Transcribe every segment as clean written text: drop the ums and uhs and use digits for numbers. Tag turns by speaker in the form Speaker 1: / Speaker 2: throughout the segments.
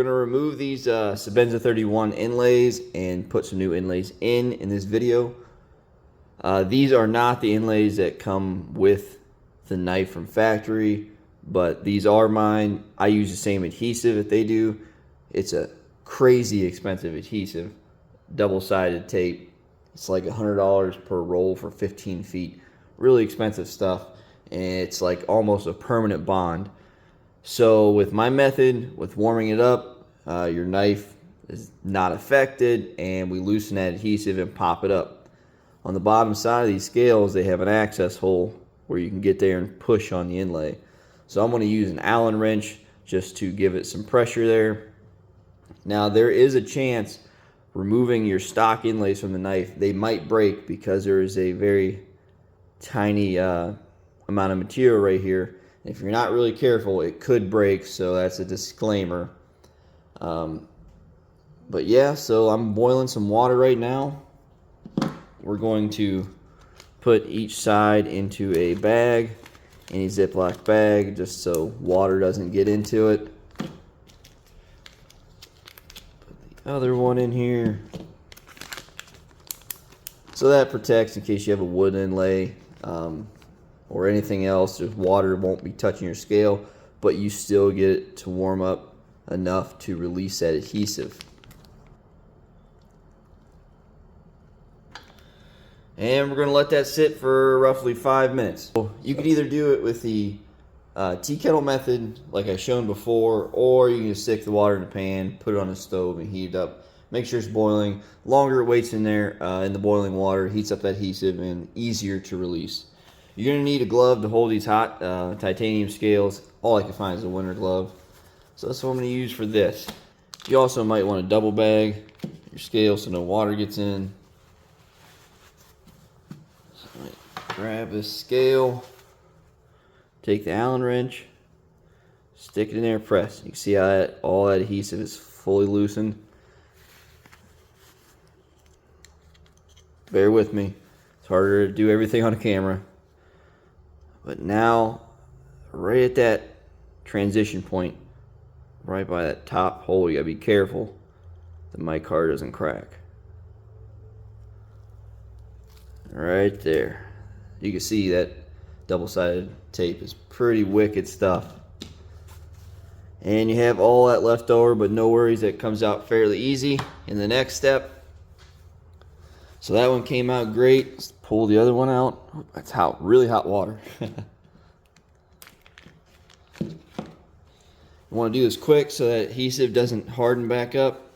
Speaker 1: We're going to remove these Sebenza 31 inlays and put some new inlays in this video. These are not the inlays that come with the knife from factory, but these are mine. I use the same adhesive that they do. It's a crazy expensive adhesive, double-sided tape. It's like $100 per roll for 15 feet. Really expensive stuff, and it's like almost a permanent bond. So with my method, with warming it up, your knife is not affected, and we loosen that adhesive and pop it up. On the bottom side of these scales, they have an access hole where you can get there and push on the inlay. So I'm going to use an Allen wrench just to give it some pressure there. Now there is a chance removing your stock inlays from the knife, they might break because there is a very tiny amount of material right here. If you're not really careful, it could break, so that's a disclaimer. But yeah, so I'm boiling some water right now. We're going to put each side into a bag, any Ziploc bag, just so water doesn't get into it. Put the other one in here. So that protects in case you have a wood inlay or anything else. Just water won't be touching your scale, but you still get it to warm up enough to release that adhesive. And we're going to let that sit for roughly 5 minutes. You can either do it with the tea kettle method, like I shown before, or you can just stick the water in the pan, put it on the stove, and heat it up. Make sure it's boiling. Longer it waits in there in the boiling water, heats up that adhesive, and easier to release. You're going to need a glove to hold these hot titanium scales. All I can find is a winter glove. So that's what I'm going to use for this. You also might want to double bag your scale so no water gets in. Grab this scale, take the Allen wrench, stick it in there, press. You can see how all that adhesive is fully loosened. Bear with me, it's harder to do everything on a camera. But now, right at that transition point, right by that top hole, you gotta be careful the mic card doesn't crack. Right there. You can see that double-sided tape is pretty wicked stuff. And you have all that left over, but no worries, that comes out fairly easy in the next step. So that one came out great. Let's pull the other one out. That's hot, really hot water. You want to do this quick so that adhesive doesn't harden back up.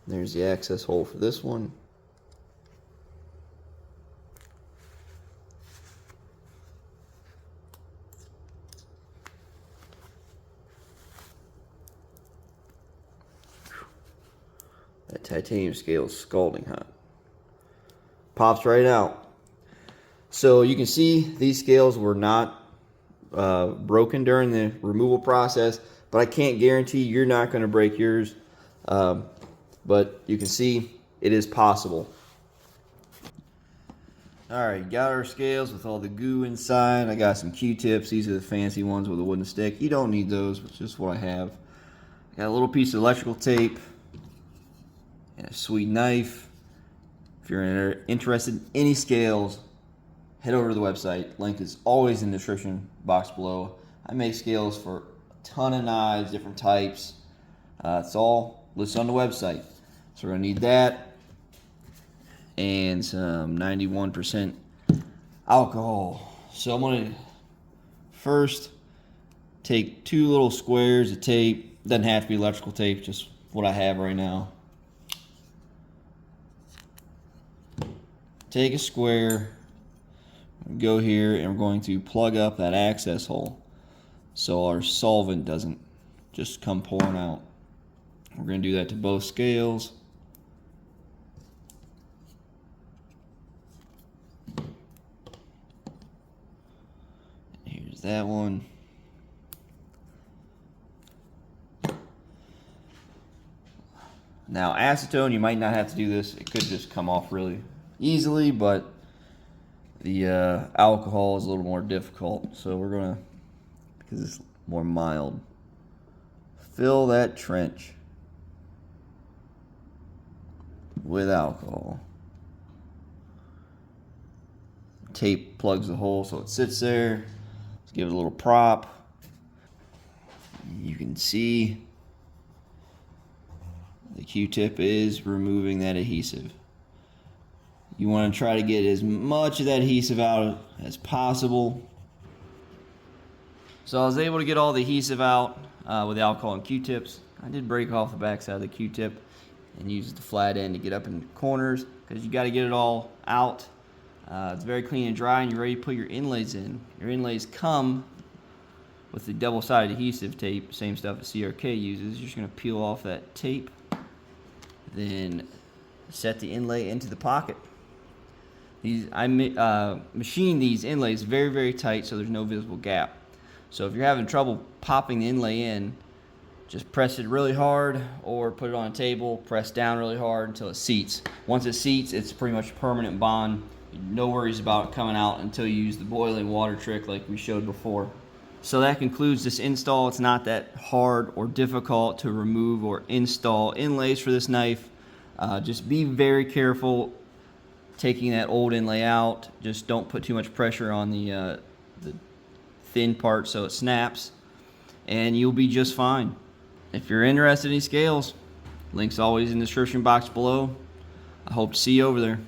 Speaker 1: There's the access hole for this one. That titanium scale is scalding hot. Pops right out. So you can see these scales were not broken during the removal process, but I can't guarantee you're not going to break yours. But you can see it is possible. Alright, got our scales with all the goo inside. I got some Q-tips. These are the fancy ones with a wooden stick. You don't need those, but it's just what I have. I got a little piece of electrical tape and a sweet knife. If you're interested in any scales, head over to the website. Link is always in the description box below. I make scales for a ton of knives, different types. It's all listed on the website. So we're going to need that and some 91% alcohol. So I'm going to first take 2 little squares of tape. Doesn't have to be electrical tape, just what I have right now. Take a square, go here, and we're going to plug up that access hole so our solvent doesn't just come pouring out. We're going to do that to both scales. Here's that one. Now acetone, you might not have to do this. It could just come off really easily, but the alcohol is a little more difficult. So we're going to, because it's more mild. Fill that trench with alcohol. Tape plugs the hole so it sits there. Let's give it a little prop. You can see the Q-tip is removing that adhesive. You want to try to get as much of that adhesive out as possible. So I was able to get all the adhesive out with the alcohol and Q-tips. I did break off the back side of the Q-tip and use the flat end to get up in the corners because you got to get it all out. It's very clean and dry, and you're ready to put your inlays in. Your inlays come with the double-sided adhesive tape, same stuff that CRK uses. You're just going to peel off that tape, then set the inlay into the pocket. I machine these inlays very, very tight so there's no visible gap. So if you're having trouble popping the inlay in, just press it really hard or put it on a table, press down really hard until it seats. Once it seats, it's pretty much a permanent bond. No worries about it coming out until you use the boiling water trick like we showed before. So that concludes this install. It's not that hard or difficult to remove or install inlays for this knife. Just be very careful taking that old inlay out. Just don't put too much pressure on the thin part so it snaps, and you'll be just fine. If you're interested in these scales, links always in the description box below. I hope to see you over there.